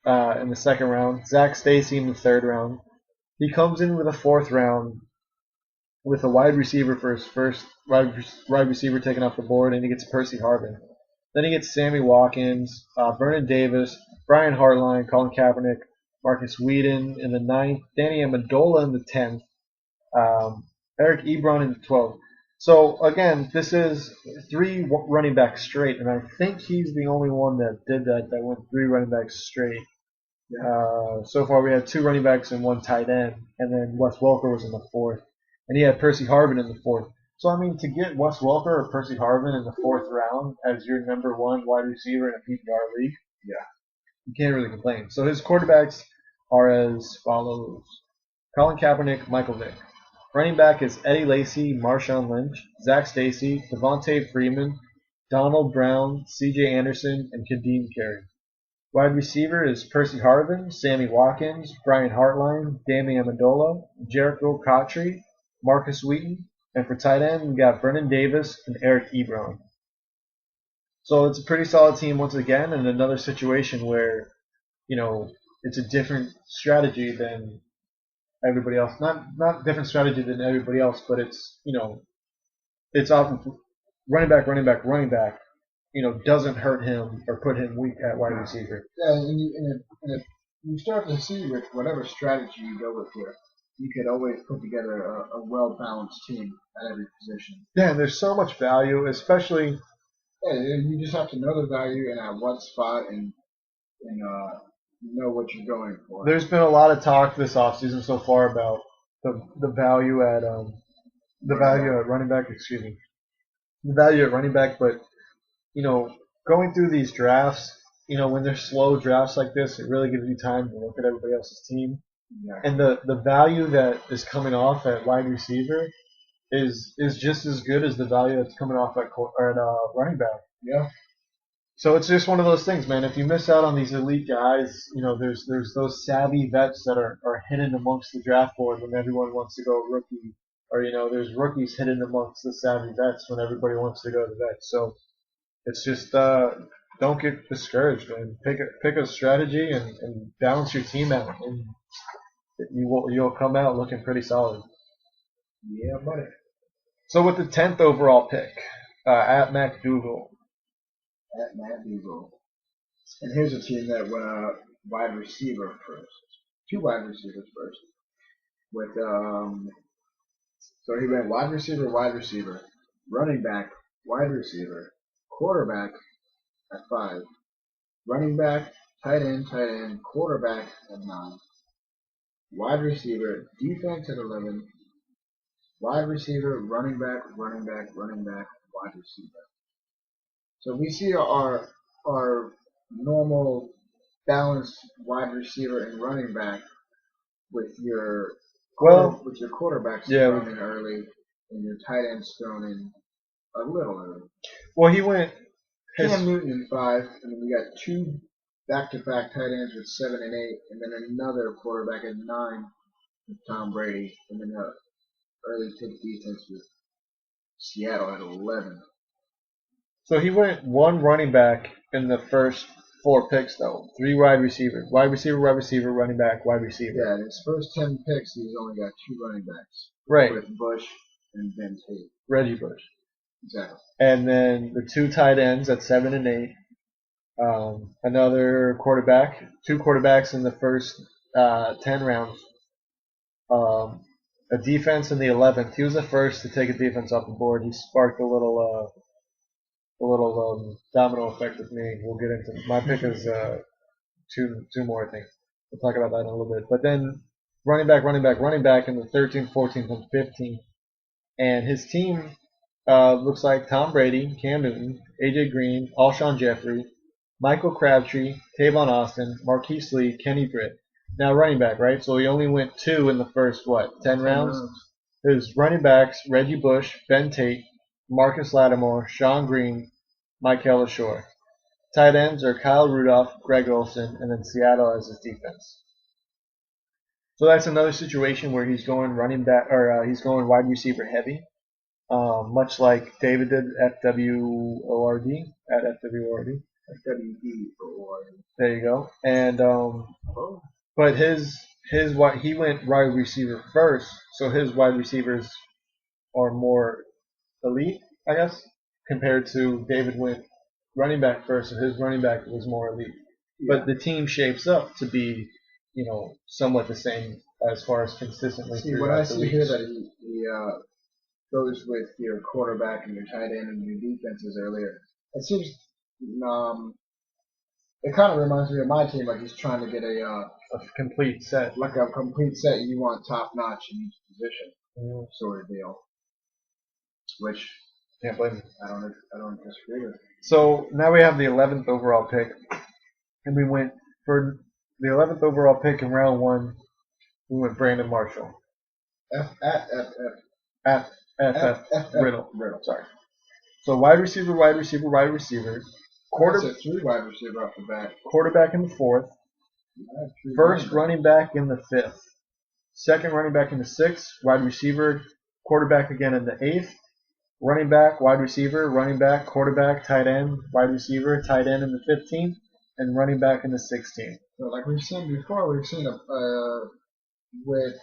in the second round, Zach Stacy in the third round. He comes in with a fourth round with a wide receiver for his first wide receiver taken off the board, and he gets Percy Harvin. Then he gets Sammy Watkins, Vernon Davis, Brian Hartline, Colin Kaepernick, Marcus Whedon in the ninth, Danny Amendola in the 10th, Eric Ebron in the 12th. So again, this is three running backs straight, and I think he's the only one that did that went three running backs straight. So far we had two running backs and one tight end, and then Wes Welker was in the fourth, and he had Percy Harvin in the fourth. So I mean, to get Wes Welker or Percy Harvin in the fourth round as your number one wide receiver in a PPR league, Yeah. you can't really complain. So his quarterbacks are as follows: Colin Kaepernick, Michael Vick. Running back is Eddie Lacy, Marshawn Lynch, Zach Stacy, Devontae Freeman, Donald Brown, C.J. Anderson, and Kadeem Carey. Wide receiver is Percy Harvin, Sammy Watkins, Brian Hartline, Danny Amendola, Jericho Cottrey, Marcus Wheaton, and for tight end we got Vernon Davis and Eric Ebron. So it's a pretty solid team once again, and another situation where, it's a different strategy than everybody else. Not different strategy than everybody else, but it's often running back. Doesn't hurt him or put him weak at wide receiver. Yeah, and you start to see with whatever strategy you go with here, you could always put together a well-balanced team at every position. Yeah, and there's so much value, especially. Yeah, you just have to know the value and at what spot and know what you're going for. There's been a lot of talk this offseason so far about the value at running back. Excuse me, the value at running back, but going through these drafts, when they're slow drafts like this, it really gives you time to look at everybody else's team. Yeah. And the value that is coming off at wide receiver is just as good as the value that's coming off at running back. Yeah. So it's just one of those things, man. If you miss out on these elite guys, there's those savvy vets that are hidden amongst the draft board when everyone wants to go rookie, or there's rookies hidden amongst the savvy vets when everybody wants to go to vets. So it's just don't get discouraged, man. Pick a strategy and balance your team out, and you'll come out looking pretty solid. Yeah, buddy. So with the 10th overall pick at McDougal. At Matt Beagle. And here's a team that went wide receiver first. Two wide receivers first. With so he went wide receiver, running back, wide receiver, quarterback at 5, running back, tight end, quarterback at 9, wide receiver, defense at 11, wide receiver, running back, wide receiver. So we see our normal balanced wide receiver and running back with your quarterbacks thrown in early and your tight ends thrown in a little early. Well, he went Cam Newton in 5, and then we got two back-to-back tight ends with 7 and 8, and then another quarterback at 9 with Tom Brady, and then an early pick defense with Seattle at 11. So he went one running back in the first 4 picks, though. 3 wide receivers. Wide receiver, running back, wide receiver. Yeah, in his first 10 picks, he's only got 2 running backs. Right. With Bush and Ben Tate. Reggie Bush. Exactly. And then the 2 tight ends at 7 and 8. Another quarterback. 2 quarterbacks in the first 10 rounds. A defense in the 11th. He was the first to take a defense off the board. He sparked a little domino effect with me. We'll get into it. My pick is two more, I think. We'll talk about that in a little bit. But then running back in the 13th, 14th, and 15th. And his team looks like Tom Brady, Cam Newton, AJ Green, Alshon Jeffrey, Michael Crabtree, Tavon Austin, Marquise Lee, Kenny Britt. Now running back, right? So he only went 2 in the first, 10 rounds? His running backs, Reggie Bush, Ben Tate, Marcus Lattimore, Sean Green, Michael LaShore. Tight ends are Kyle Rudolph, Greg Olsen, and then Seattle as his defense. So that's another situation where he's going running back, or he's going wide receiver heavy, much like David did FWORD at FWORD. FWD. There you go. And but he went wide receiver first, so his wide receivers are more elite, I guess, compared to David went running back first, so his running back was more elite. Yeah. But the team shapes up to be, somewhat the same as far as consistently. See, what I see here that he goes with your quarterback and your tight end and your defenses earlier. It seems it kind of reminds me of my team, like he's trying to get a complete set. Like a complete set, you want top notch in each position, sort of deal. Which can't blame me. I don't disagree with. So now we have the 11th overall pick, and we went for the 11th overall pick in round 1. We went Brandon Marshall. F Riddle. Sorry. So wide receiver. That's 3 wide receiver off the bat. Quarterback in the 4th. First running back in the 5th. Second running back in the 6th. Wide receiver. Quarterback again in the 8th. Running back, wide receiver, running back, quarterback, tight end, wide receiver, tight end in the 15th, and running back in the 16th. So like we've seen before, with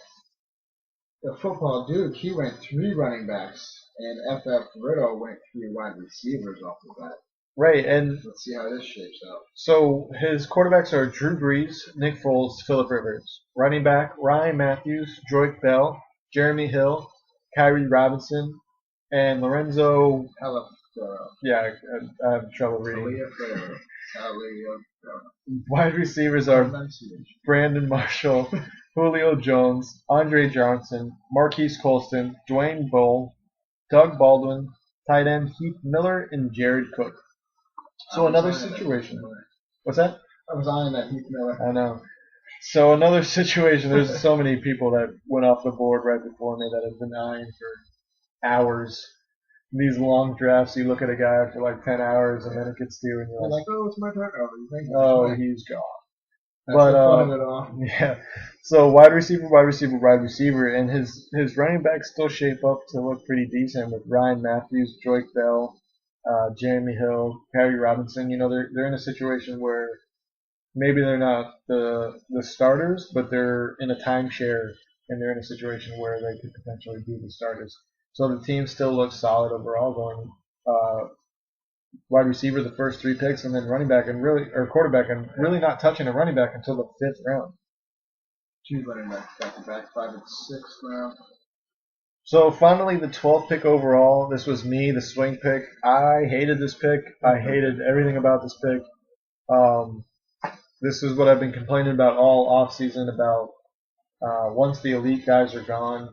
the football Duke, he went 3 running backs, and FF Riddle went 3 wide receivers off the bat. Right, and let's see how this shapes out. So his quarterbacks are Drew Brees, Nick Foles, Phillip Rivers. Running back, Ryan Matthews, Joyke Bell, Jeremy Hill, Kyrie Robinson, and Lorenzo. Yeah, I have trouble reading. Wide receivers are Brandon Marshall, Julio Jones, Andre Johnson, Marquise Colston, Dwayne Bowe, Doug Baldwin, tight end Heath Miller, and Jared Cook. So another situation. What's that? I was eyeing that Heath Miller. I know. So another situation. There's so many people that went off the board right before me that have been eyeing for hours. In these long drafts, you look at a guy after like 10 hours, and then it gets to you, and you're like, oh, it's my turn. Oh, he's gone. That's the fun of it all. Yeah. So wide receiver, and his running backs still shape up to look pretty decent with Ryan Matthews, Joyke Bell, Jeremy Hill, Kyrie Robinson. They're in a situation where maybe they're not the starters, but they're in a timeshare, and they're in a situation where they could potentially be the starters. So the team still looks solid overall, going wide receiver the first 3 picks, and then running back or quarterback, and really not touching a running back until the 5th round. 2 running backs back to back, 5 and 6th round. So finally, the 12th pick overall. This was me, the swing pick. I hated this pick. I hated everything about this pick. This is what I've been complaining about all offseason about. Once the elite guys are gone,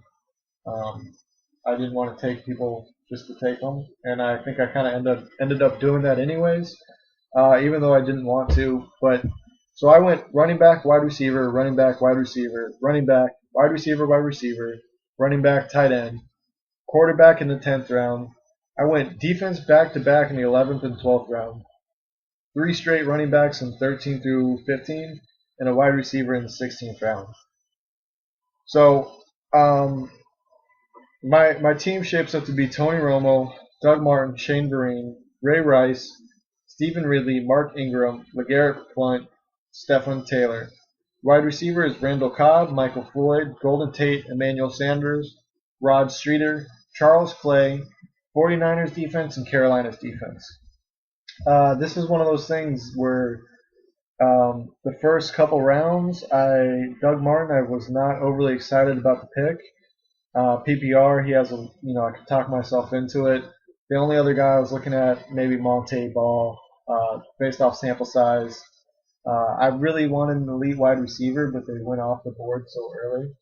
I didn't want to take people just to take them, and I think I kind of ended up doing that anyways, even though I didn't want to. But so I went running back, wide receiver, running back, wide receiver, running back, wide receiver, running back, tight end, quarterback in the 10th round. I went defense back to back in the 11th and 12th round. 3 straight running backs in 13 through 15, and a wide receiver in the 16th round. So my team shapes up to be Tony Romo, Doug Martin, Shane Vereen, Ray Rice, Stephen Ridley, Mark Ingram, LeGarrette Blount, Stephen Taylor. Wide receiver is Randall Cobb, Michael Floyd, Golden Tate, Emmanuel Sanders, Rod Streeter, Charles Clay, 49ers defense, and Carolina's defense. This is one of those things where the first couple rounds, Doug Martin, I was not overly excited about the pick. PPR, he has I could talk myself into it. The only other guy I was looking at, maybe Monte Ball, based off sample size. I really wanted an elite wide receiver, but they went off the board so early.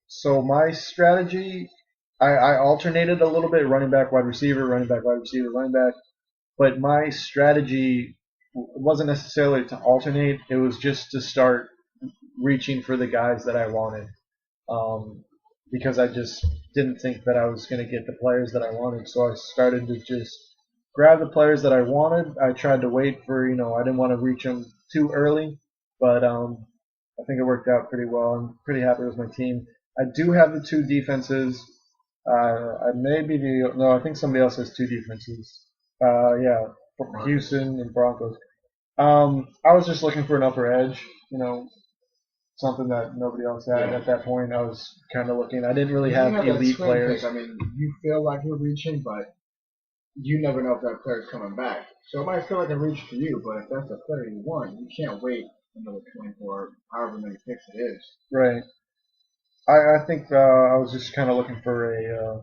So my strategy I alternated a little bit, running back, wide receiver, running back, wide receiver, running back. But my strategy wasn't necessarily to alternate. It was just to start reaching for the guys that I wanted. Because I just didn't think that I was going to get the players that I wanted. So I started to just grab the players that I wanted. I tried to wait for, I didn't want to reach them too early, but I think it worked out pretty well. I'm pretty happy with my team. I do have the two defenses. I may be no, I think somebody else has two defenses. Yeah, Houston and Broncos. I was just looking for an upper edge, something that nobody else had at that point. I was kind of looking. I didn't really have elite players. Pick. I mean, you feel like you're reaching, but you never know if that player's coming back. So it might feel like a reach for you, but if that's a player you want, you can't wait another 24, however many picks it is. Right. I think I was just kind of looking for an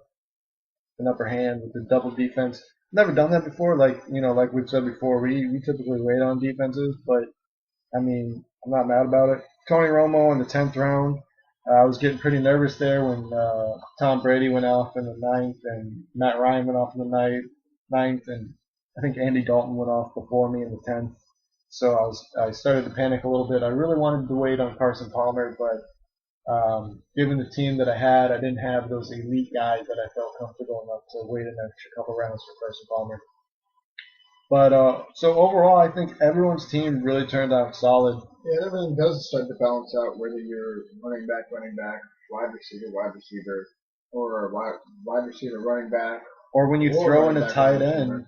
upper hand with the double defense. Never done that before. Like we've said before, we typically wait on defenses, but I mean, I'm not mad about it. Tony Romo in the 10th round. I was getting pretty nervous there when Tom Brady went off in the 9th and Matt Ryan went off in the 9th, and I think Andy Dalton went off before me in the 10th. So I started to panic a little bit. I really wanted to wait on Carson Palmer, but given the team that I had, I didn't have those elite guys that I felt comfortable enough to wait an extra couple rounds for Carson Palmer. But so overall, I think everyone's team really turned out solid. Yeah, everything does start to balance out, whether you're running back, wide receiver, or wide receiver, running back. Or when you throw in a tight end.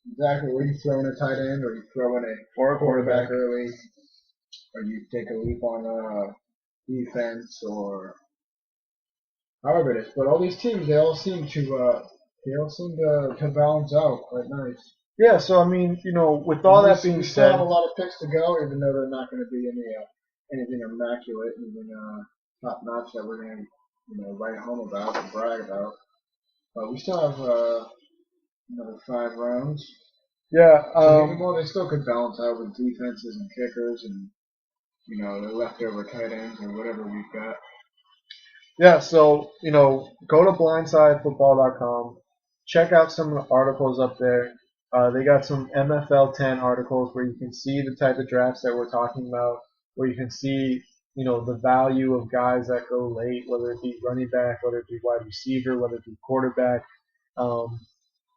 Exactly, where you throw in a tight end, or you throw in a quarterback early, or you take a leap on defense, or however it is. But all these teams, they all seem to balance out quite nice. Yeah, so I mean, with all that being said, we still have a lot of picks to go, even though they're not going to be anything immaculate, anything top notch that we're going to write home about and brag about. But we still have another 5 rounds. Yeah. They still could balance out with defenses and kickers and the leftover tight ends or whatever we've got. Yeah, so go to blindsidefootball.com, check out some of the articles up there. They got some MFL10 articles where you can see the type of drafts that we're talking about, where you can see, the value of guys that go late, whether it be running back, whether it be wide receiver, whether it be quarterback,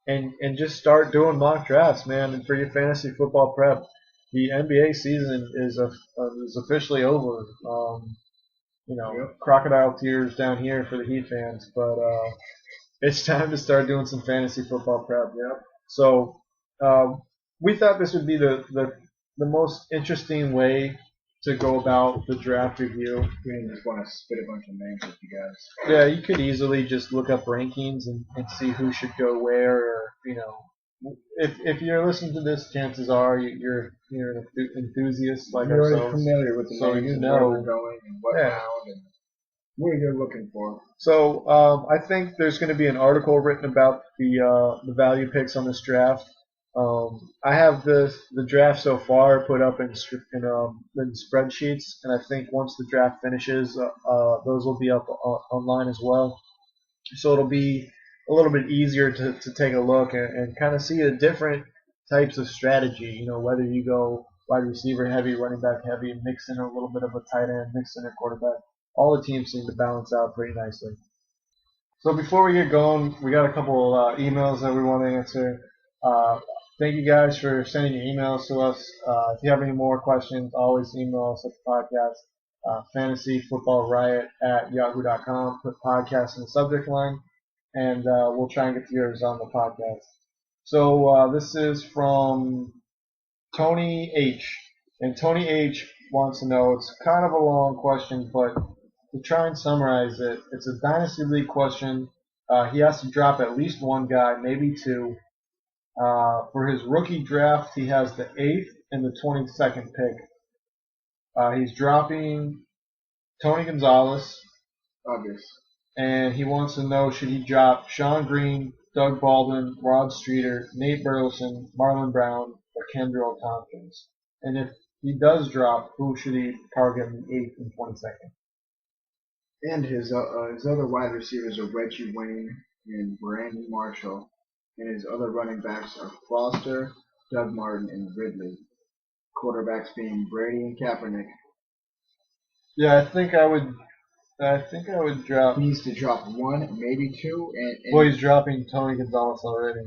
and just start doing mock drafts, man. And for your fantasy football prep, the NBA season is officially over. Crocodile tears down here for the Heat fans, but it's time to start doing some fantasy football prep. Yep. So we thought this would be the most interesting way to go about the draft review. We didn't just want to spit a bunch of names at you guys. Yeah, you could easily just look up rankings and see who should go where, or if you're listening to this, chances are you're an enthusiast like you're ourselves. You're familiar with the so names and where we're going and what round and what you're looking for. So I think there's going to be an article written about the value picks on this draft. I have the draft so far put up in spreadsheets, and I think once the draft finishes, those will be up online as well. So it'll be a little bit easier to take a look and kind of see the different types of strategy. Whether you go wide receiver heavy, running back heavy, mix in a little bit of a tight end, mix in a quarterback. All the teams seem to balance out pretty nicely. So before we get going, we got a couple emails that we want to answer. Thank you guys for sending your emails to us. If you have any more questions, always email us at the podcast, fantasyfootballriot@yahoo.com. Put podcast in the subject line, and we'll try and get to yours on the podcast. So this is from Tony H. And Tony H wants to know, it's kind of a long question, but to try and summarize it, it's a Dynasty League question. He has to drop at least one guy, maybe two. For his rookie draft, he has the 8th and the 22nd pick. He's dropping Tony Gonzalez. Obvious. And he wants to know, should he drop Sean Green, Doug Baldwin, Rod Streeter, Nate Burleson, Marlon Brown, or Kendrell Tompkins? And if he does drop, who should he target in the 8th and 22nd? And his other wide receivers are Reggie Wayne and Brandon Marshall, and his other running backs are Foster, Doug Martin, and Ridley. Quarterbacks being Brady and Kaepernick. Yeah, I think I would drop. He needs to drop one, maybe two, and Well, he's dropping Tony Gonzalez already.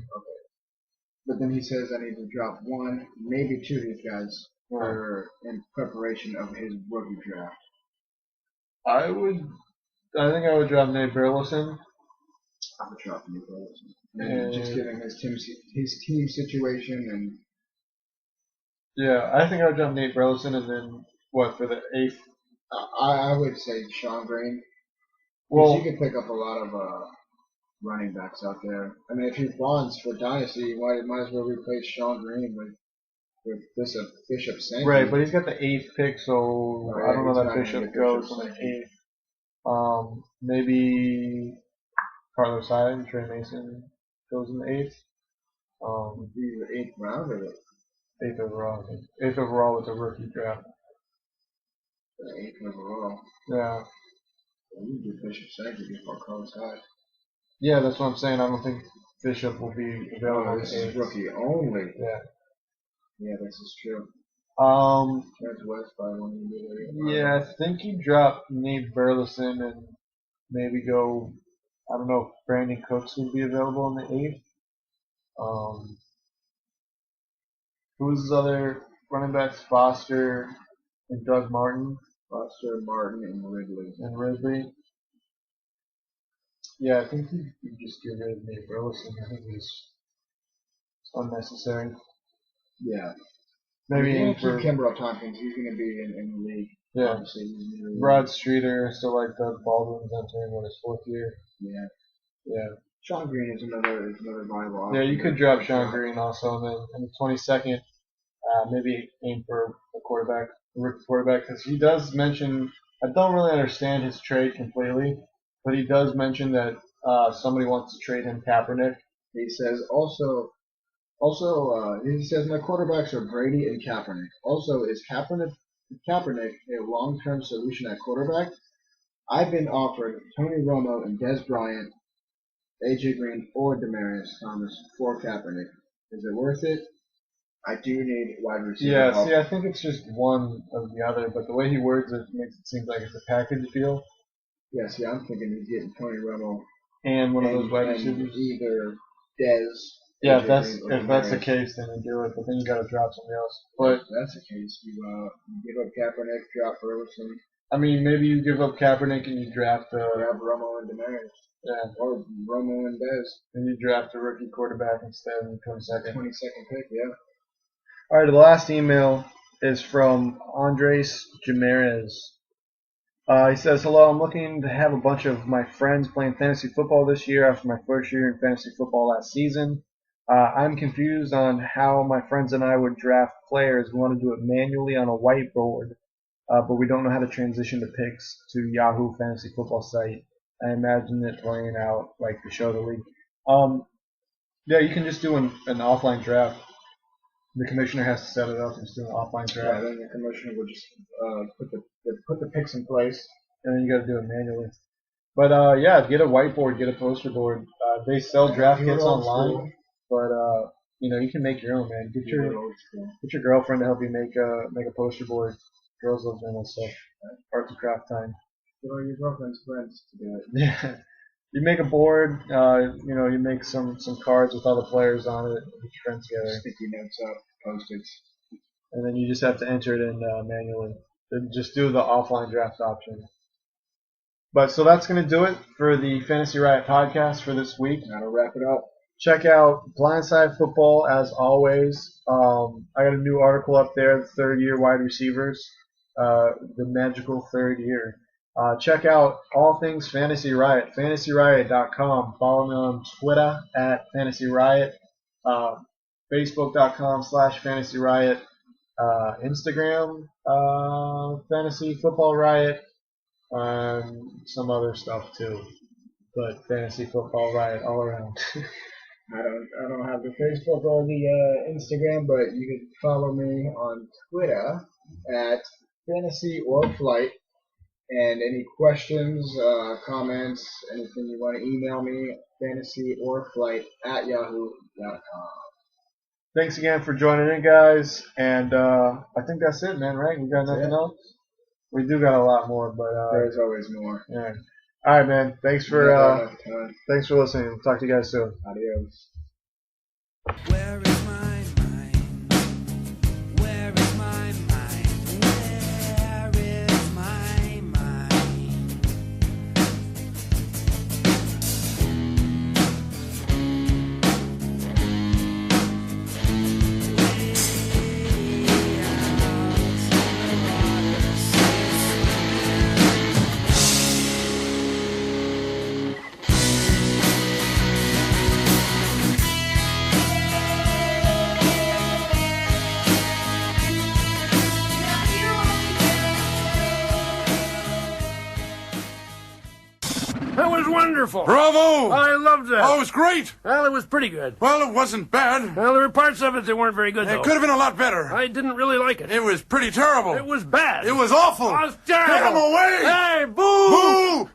but then he says I need to drop one, maybe two of these guys in preparation of his rookie draft. I think I would drop Nate Burleson. I would drop Nate Burleson. And just given his team situation and. Yeah, I think I would drop Nate Burleson, and then what for the 8th? I would say Sean Green. Well, you could pick up a lot of running backs out there. I mean, if he bonds for Dynasty, you might as well replace Sean Green with Bishop Sankey. Right, but he's got the 8th pick, so I don't know that Bishop goes on the 8th. Maybe Carlos Hyde and Trey Mason goes in the 8th. He's the 8th round or the 8th overall. 8th overall with a rookie draft. The 8th overall. Yeah. Well, you do Bishop Sankey before Carlos Hyde. Yeah, that's what I'm saying. I don't think Bishop will be available. This is rookie only. Yeah. Yeah, this is true. That's West by one. Yeah, I think you drop Nate Burleson and maybe go. I don't know if Brandon Cooks would be available in the 8th. Who's his other running backs? Foster and Doug Martin. Foster, Martin, and Ridley. Yeah, I think you just get rid of Nate Burleson. I think he's unnecessary. Yeah. Maybe for Kimbrel Tompkins, he's going to be in the league. Yeah. Obviously, Rod Streeter, still like Doug Baldwin's entering his 4th year. Yeah. Yeah. Sean Green is another viable option. Yeah, you could drop Sean Green also, and then in the 22nd, maybe aim for a rookie quarterback, because he does mention. I don't really understand his trade completely, but he does mention that somebody wants to trade him Kaepernick. He says he says my quarterbacks are Brady and Kaepernick. Also, is Kaepernick a long-term solution at quarterback? I've been offered Tony Romo and Des Bryant, AJ Green, or Demaryius Thomas for Kaepernick. Is it worth it? I do need wide receiver. Yeah, help. see, I think it's just one or the other, but the way he words it makes it seem like it's a package deal. Yeah, see, I'm thinking he's getting Tony Romo and one of those wide receivers, either Des. Yeah, if that's the case, then you do it. But then you got to drop somebody else. But if that's the case, you give up Kaepernick, drop Burleson. I mean, maybe you give up Kaepernick and you draft Romo and Demaryius. Yeah. Or Romo and Des. And you draft a rookie quarterback instead in the 22nd. 22nd pick, yeah. All right, the last email is from Andres Jimenez. He says, hello, I'm looking to have a bunch of my friends playing fantasy football this year after my first year in fantasy football last season. I'm confused on how my friends and I would draft players. We want to do it manually on a whiteboard, but we don't know how to transition the picks to Yahoo Fantasy Football site. I imagine it playing out like the show of the league. Yeah, you can just do an offline draft. The commissioner has to set it up and just do an offline draft. Yeah, then the commissioner will just put the picks in place, and then you got to do it manually. But yeah, get a whiteboard, get a poster board. They sell draft kits online, but you can make your own, man. Get your girlfriend to help you make a poster board. Girls love doing that stuff. Arts and craft time. Get all your girlfriend's friends to do it. Yeah. You make a board, you make some cards with all the players on it, get your friends together. Sticky notes up, Post-its. And then you just have to enter it in manually. Then just do the offline draft option. But so that's going to do it for the Fantasy Riot podcast for this week. That'll wrap it up. Check out Blindside Football as always. I got a new article up there, third year wide receivers, the magical third year. Check out all things Fantasy Riot, fantasyriot.com. Follow me on Twitter at Fantasy Riot, Facebook.com/Fantasy Riot, Instagram, Fantasy Football Riot, and some other stuff too. But Fantasy Football Riot all around. I don't have the Facebook or the Instagram, but you can follow me on Twitter at Fantasy or Flight. And any questions, comments, anything you want to email me, fantasyorflight@yahoo.com. Thanks again for joining in, guys. And I think that's it, man, right? We got nothing else? We do got a lot more, but there's always more. Yeah. All right, man. Thanks for listening. We'll talk to you guys soon. Adios. Where is my mind? Where is my mind? Where is my mind? That was wonderful. Bravo! I loved that. Oh, it was great. Well, it was pretty good. Well, it wasn't bad. Well, there were parts of it that weren't very good, though. It could have been a lot better. I didn't really like it. It was pretty terrible. It was bad. It was awful. It was terrible. Get him away! Hey, boo! Boo!